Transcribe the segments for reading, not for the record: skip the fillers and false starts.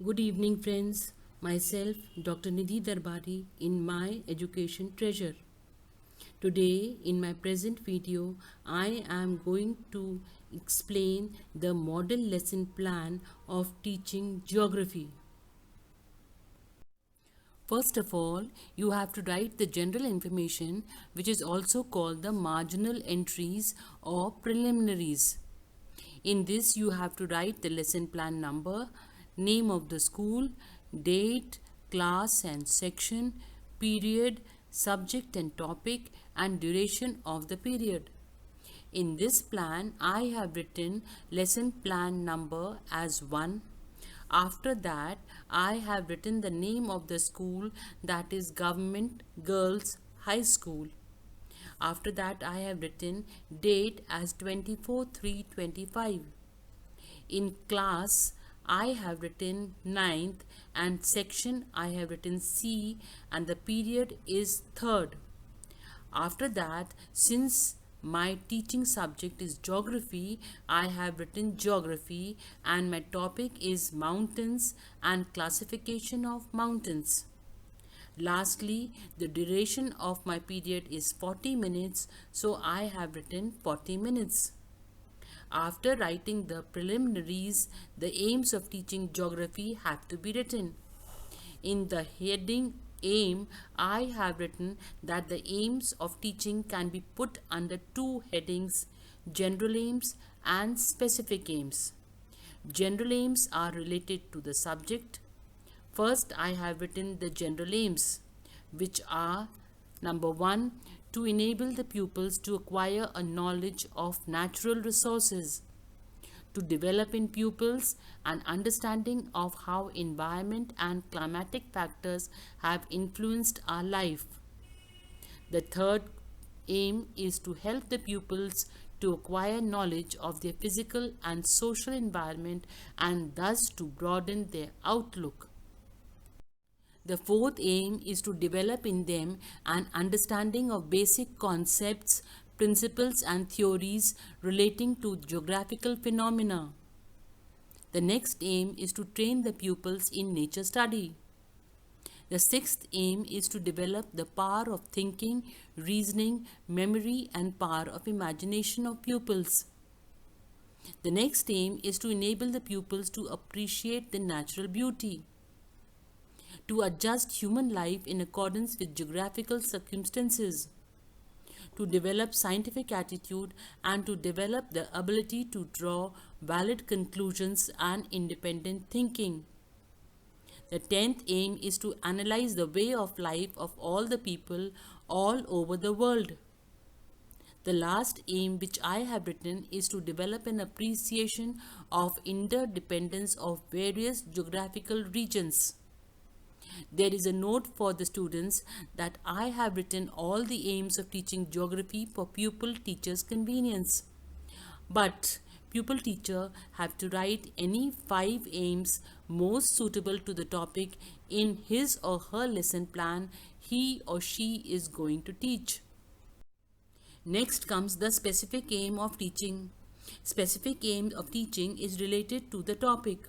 Good evening, friends. Myself, Dr. Nidhi Darbari, in My Education Treasure. Today, in my present video, I am going to explain the model lesson plan of teaching geography. First of all, you have to write the general information, which is also called the marginal entries or preliminaries. In this, you have to write the lesson plan number, name of the school, date, class and section, period, subject and topic, and duration of the period. In this plan, I have written lesson plan number as 1. After that, I have written the name of the school, that is Government Girls High School. After that, I have written date as 24/3/25. In class, I have written ninth, and section I have written C, and the period is third. After that, since my teaching subject is geography, I have written geography, and my topic is mountains and classification of mountains. Lastly, the duration of my period is 40 minutes, so I have written 40 minutes. After writing the preliminaries, the aims of teaching geography have to be written. In the heading aim, I have written that the aims of teaching can be put under two headings: general aims and specific aims. General aims are related to the subject. First, I have written the general aims, which are number 1, to enable the pupils to acquire a knowledge of natural resources, to develop in pupils an understanding of how environment and climatic factors have influenced our life. The third aim is to help the pupils to acquire knowledge of their physical and social environment and thus to broaden their outlook. The fourth aim is to develop in them an understanding of basic concepts, principles, and theories relating to geographical phenomena. The next aim is to train the pupils in nature study. The sixth aim is to develop the power of thinking, reasoning, memory, and power of imagination of pupils. The next aim is to enable the pupils to appreciate the natural beauty, to adjust human life in accordance with geographical circumstances, to develop scientific attitude, and to develop the ability to draw valid conclusions and independent thinking. The 10th aim is to analyze the way of life of all the people all over the world. The last aim which I have written is to develop an appreciation of interdependence of various geographical regions. There is a note for the students that I have written all the aims of teaching geography for pupil teacher's convenience. But pupil teacher have to write any 5 aims most suitable to the topic in his or her lesson plan he or she is going to teach. Next comes the specific aim of teaching. Specific aim of teaching is related to the topic.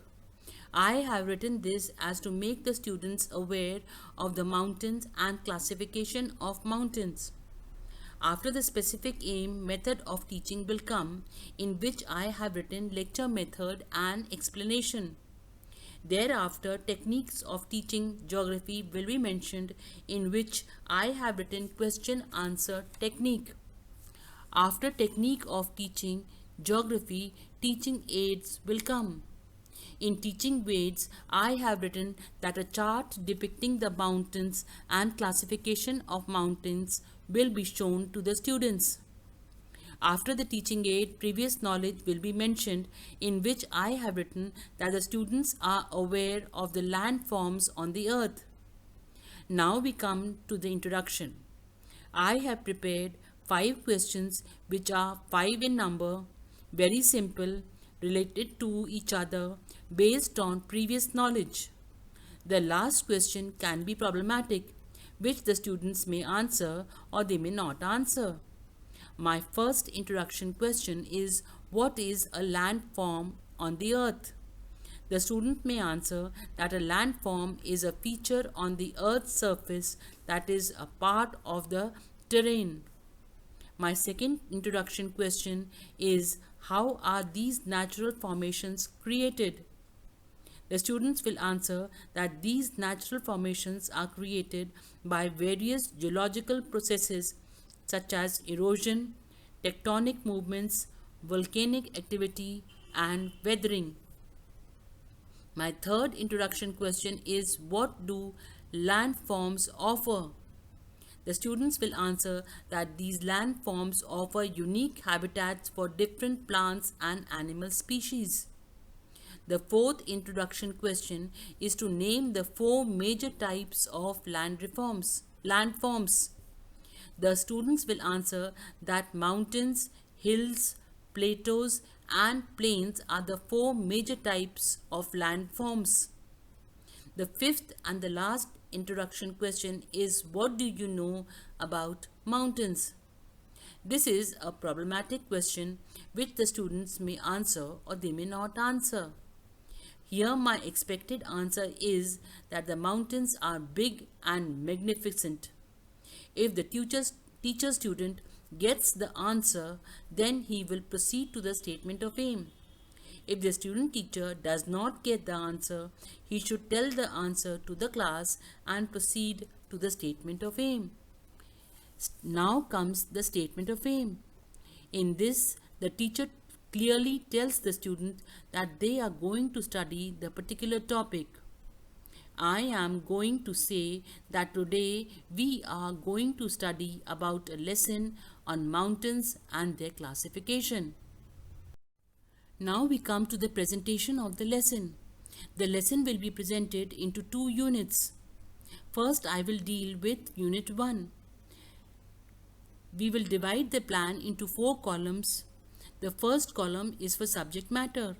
I have written this as to make the students aware of the mountains and classification of mountains. After the specific aim, method of teaching will come, in which I have written lecture method and explanation. Thereafter, techniques of teaching geography will be mentioned, in which I have written question answer technique. After technique of teaching geography, teaching aids will come. In teaching aids, I have written that a chart depicting the mountains and classification of mountains will be shown to the students. After the teaching aid, previous knowledge will be mentioned, in which I have written that the students are aware of the landforms on the earth. Now we come to the introduction. I have prepared 5 questions which are 5 in number, very simple, related to each other based on previous knowledge. The last question can be problematic, which the students may answer or they may not answer. My first introduction question is, what is a landform on the earth? The student may answer that a landform is a feature on the Earth's surface that is a part of the terrain. My second introduction question is, how are these natural formations created? The students will answer that these natural formations are created by various geological processes such as erosion, tectonic movements, volcanic activity, and weathering. My third introduction question is, what do landforms offer? The students will answer that these landforms offer unique habitats for different plants and animal species. The fourth introduction question is to name the four major types of landforms. The students will answer that mountains, hills, plateaus, and plains are the four major types of landforms. The fifth and the last introduction question is, what do you know about mountains? This is a problematic question which the students may answer or they may not answer. Here my expected answer is that the mountains are big and magnificent. If the teacher student gets the answer, then he will proceed to the statement of aim. If the student teacher does not get the answer, he should tell the answer to the class and proceed to the statement of aim. Now comes the statement of aim. In this, the teacher clearly tells the student that they are going to study the particular topic. I am going to say that today we are going to study about a lesson on mountains and their classification. Now we come to the presentation of the lesson. The lesson will be presented into two units. First, I will deal with Unit 1. We will divide the plan into 4 columns. The first column is for subject matter.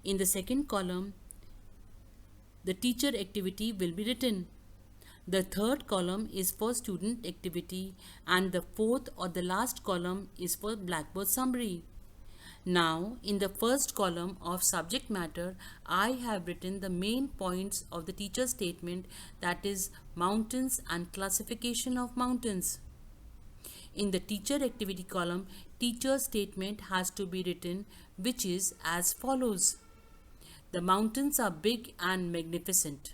In the second column, the teacher activity will be written. The third column is for student activity, and the fourth or the last column is for Blackboard summary. Now, in the first column of subject matter, I have written the main points of the teacher statement, that is mountains and classification of mountains. In the teacher activity column, teacher statement has to be written, which is as follows. The mountains are big and magnificent.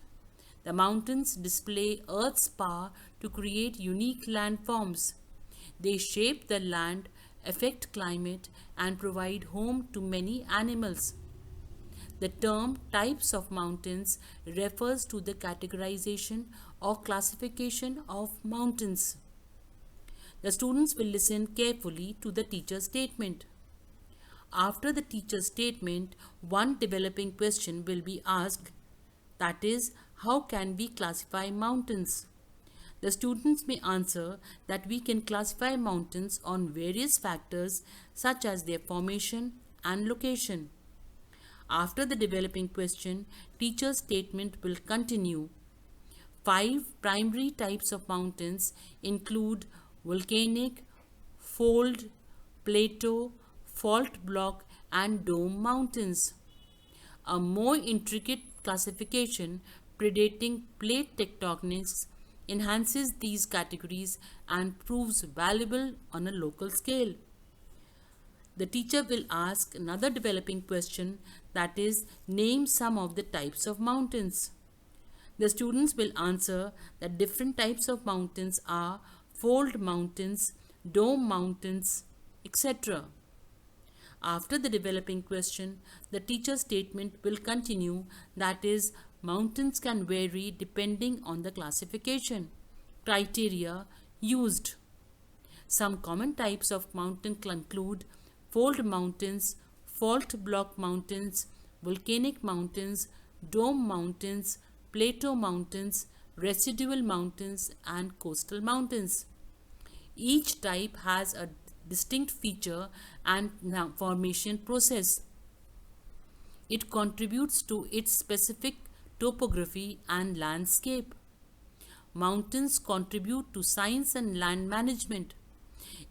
The mountains display Earth's power to create unique landforms. They shape the land, affect climate, and provide home to many animals. The term types of mountains refers to the categorization or classification of mountains. The students will listen carefully to the teacher's statement. After the teacher's statement, one developing question will be asked, that is, how can we classify mountains? The students may answer that we can classify mountains on various factors such as their formation and location. After the developing question, teacher's statement will continue. 5 primary types of mountains include volcanic, fold, plateau, fault block, and dome mountains. A more intricate classification predating plate tectonics enhances these categories and proves valuable on a local scale. The teacher will ask another developing question, that is, name some of the types of mountains. The students will answer that different types of mountains are fold mountains, dome mountains, etc. After the developing question, the teacher's statement will continue, that is, mountains can vary depending on the classification criteria used. Some common types of mountain include fold mountains, fault block mountains, volcanic mountains, dome mountains, plateau mountains, residual mountains, and coastal mountains. Each type has a distinct feature and formation process. It contributes to its specific topography and landscape. Mountains contribute to science and land management.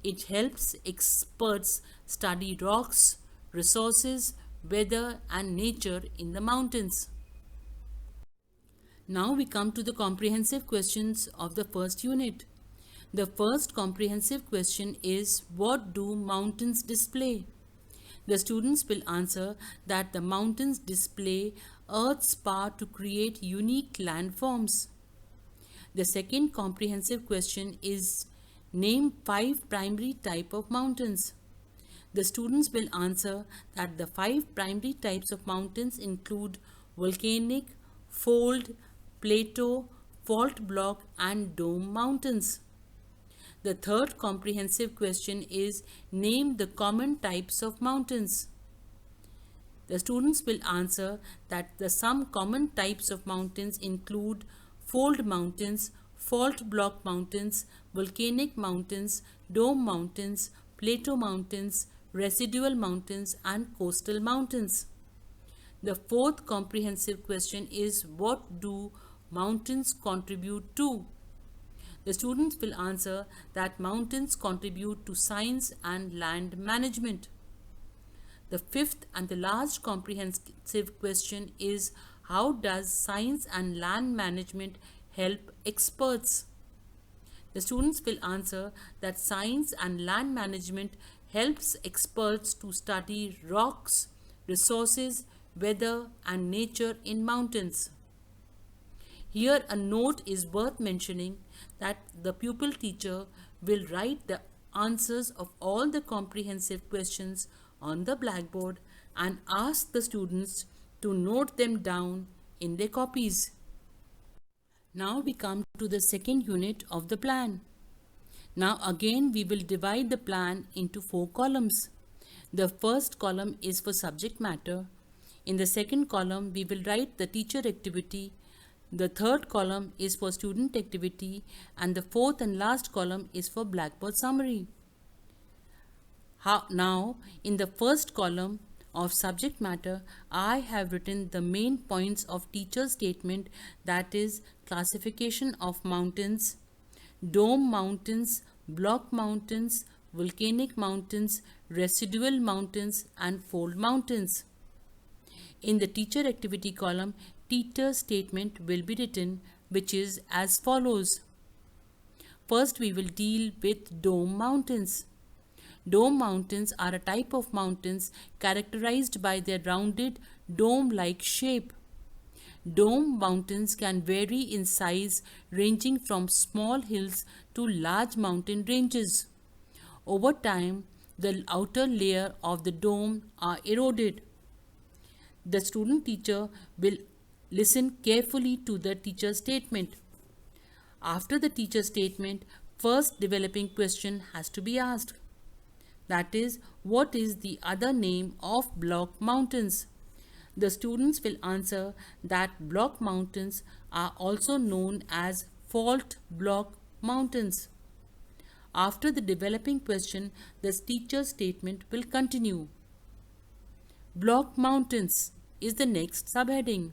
It helps experts study rocks, resources, weather, and nature in the mountains. Now we come to the comprehensive questions of the first unit. The first comprehensive question is, what do mountains display? The students will answer that the mountains display Earth's power to create unique landforms. The second comprehensive question is, name 5 primary types of mountains. The students will answer that the 5 primary types of mountains include volcanic, fold, plateau, fault block, and dome mountains. The third comprehensive question is, name the common types of mountains. The students will answer that some common types of mountains include fold mountains, fault block mountains, volcanic mountains, dome mountains, plateau mountains, residual mountains, and coastal mountains. The fourth comprehensive question is, what do mountains contribute to? The students will answer that mountains contribute to science and land management. The fifth and the last comprehensive question is, how does science and land management help experts? The students will answer that science and land management helps experts to study rocks, resources, weather, and nature in mountains. Here a note is worth mentioning that the pupil teacher will write the answers of all the comprehensive questions on the blackboard and ask the students to note them down in their copies. Now we come to the second unit of the plan. Now again we will divide the plan into 4 columns. The first column is for subject matter. In the second column we will write the teacher activity. The third column is for student activity, and the fourth and last column is for blackboard summary. Now, in the first column of subject matter, I have written the main points of teacher's statement, that is classification of mountains, dome mountains, block mountains, volcanic mountains, residual mountains, and fold mountains. In the teacher activity column, teacher's statement will be written, which is as follows. First, we will deal with dome mountains. Dome mountains are a type of mountains characterized by their rounded dome-like shape. Dome mountains can vary in size, ranging from small hills to large mountain ranges. Over time, the outer layer of the dome are eroded. The student teacher will listen carefully to the teacher's statement. After the teacher's statement, first developing question has to be asked. That is, what is the other name of block mountains? The students will answer that block mountains are also known as fault block mountains. After the developing question, the teacher's statement will continue. Block mountains is the next subheading.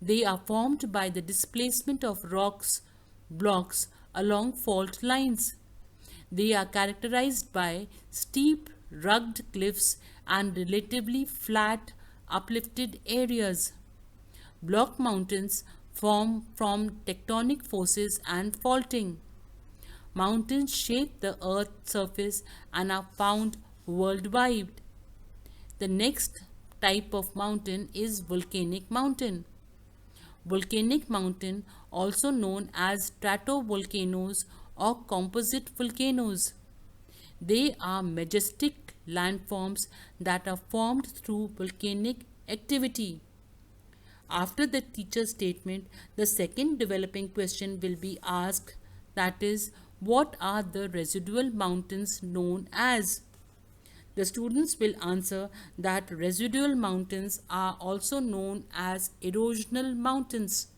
They are formed by the displacement of blocks along fault lines. They are characterized by steep, rugged cliffs and relatively flat, uplifted areas. Block mountains form from tectonic forces and faulting. Mountains shape the Earth's surface and are found worldwide. The next type of mountain is volcanic mountain. Volcanic mountain, also known as stratovolcanoes or composite volcanoes. They are majestic landforms that are formed through volcanic activity. After the teacher's statement, the second developing question will be asked, that is, what are the residual mountains known as? The students will answer that residual mountains are also known as erosional mountains.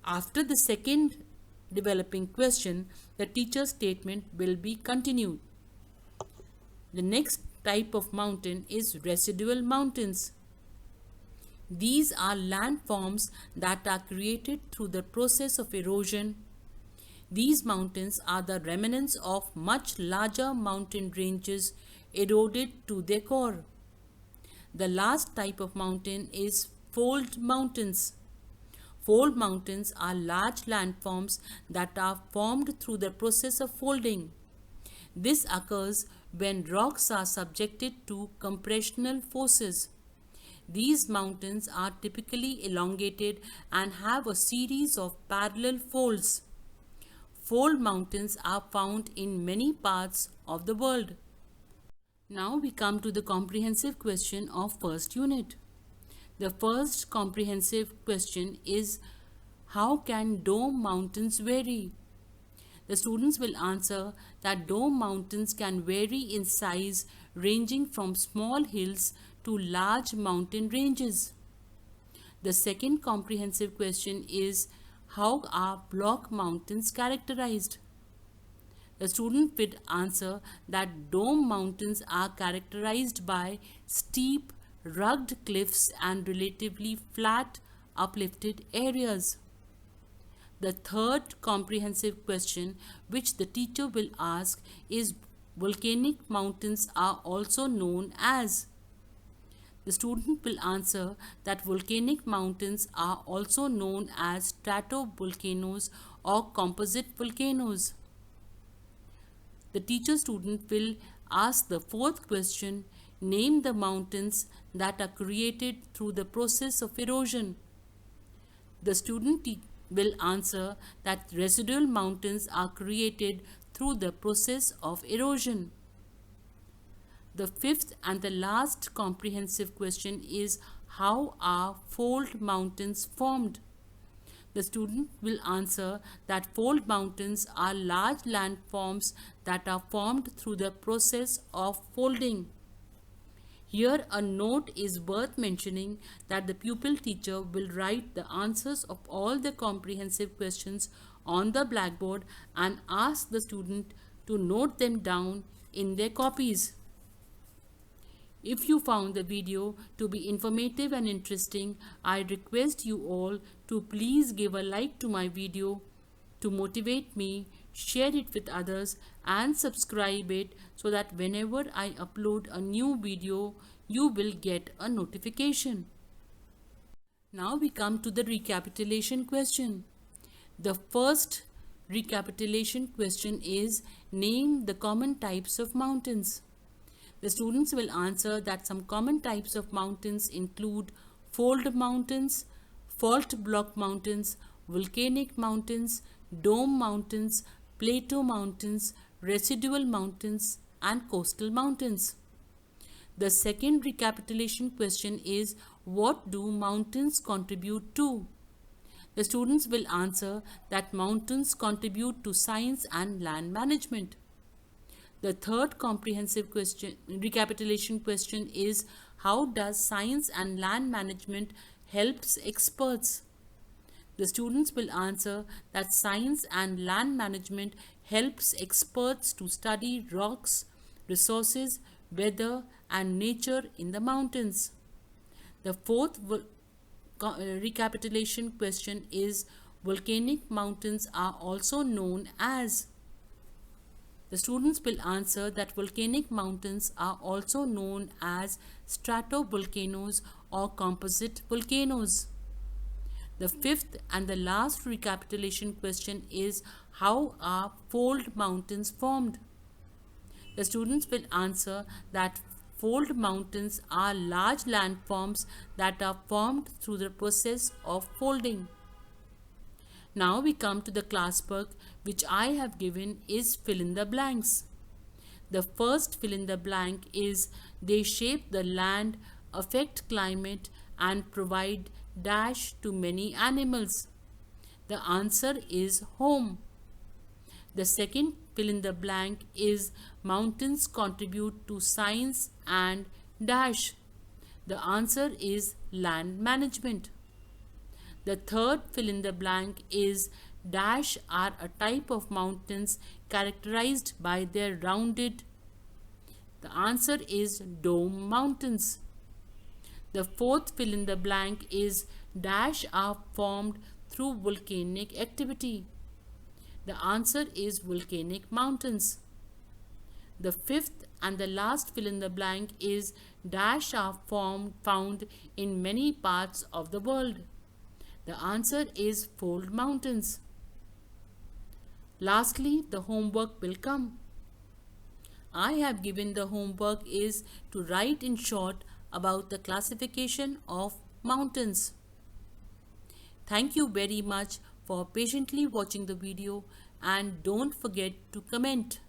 After the second developing question, the teacher's statement will be continued. The next type of mountain is residual mountains. These are landforms that are created through the process of erosion. These mountains are the remnants of much larger mountain ranges eroded to their core. The last type of mountain is fold mountains. Fold mountains are large landforms that are formed through the process of folding. This occurs when rocks are subjected to compressional forces. These mountains are typically elongated and have a series of parallel folds. Fold mountains are found in many parts of the world. Now we come to the comprehensive question of first unit. The first comprehensive question is, how can dome mountains vary? The students will answer that dome mountains can vary in size, ranging from small hills to large mountain ranges. The second comprehensive question is, how are block mountains characterized? The student will answer that dome mountains are characterized by steep, rugged cliffs and relatively flat, uplifted areas. The third comprehensive question which the teacher will ask is, volcanic mountains are also known as. The student will answer that volcanic mountains are also known as stratovolcanoes or composite volcanoes. The teacher student will ask the fourth question, name the mountains that are created through the process of erosion. The student will answer that residual mountains are created through the process of erosion. The fifth and the last comprehensive question is, how are fold mountains formed? The student will answer that fold mountains are large landforms that are formed through the process of folding. Here a note is worth mentioning that the pupil teacher will write the answers of all the comprehensive questions on the blackboard and ask the student to note them down in their copies. If you found the video to be informative and interesting, I request you all to please give a like to my video to motivate me, share it with others and subscribe it so that whenever I upload a new video, you will get a notification. Now we come to the recapitulation question. The first recapitulation question is, name the common types of mountains. The students will answer that some common types of mountains include fold mountains, fault block mountains, volcanic mountains, dome mountains, plateau mountains, residual mountains, and coastal mountains. The second recapitulation question is, what do mountains contribute to? The students will answer that mountains contribute to science and land management. The third comprehensive recapitulation question is, how does science and land management helps experts? The students will answer that science and land management helps experts to study rocks, resources, weather and nature in the mountains. The fourth recapitulation question is, volcanic mountains are also known as. The students will answer that volcanic mountains are also known as stratovolcanoes or composite volcanoes. The fifth and the last recapitulation question is, how are fold mountains formed? The students will answer that fold mountains are large landforms that are formed through the process of folding. Now we come to the class work which I have given is fill in the blanks. The first fill in the blank is, they shape the land, affect climate and provide dash to many animals. The answer is home. The second fill in the blank is, mountains contribute to science and dash. The answer is land management. The third fill in the blank is, dash are a type of mountains characterized by their rounded. The answer is dome mountains. The fourth fill in the blank is, dash are formed through volcanic activity. The answer is volcanic mountains. The fifth and the last fill in the blank is, dash are found in many parts of the world? The answer is fold mountains. Lastly, the homework will come. I have given the homework is to write in short about the classification of mountains. Thank you very much for patiently watching the video and don't forget to comment.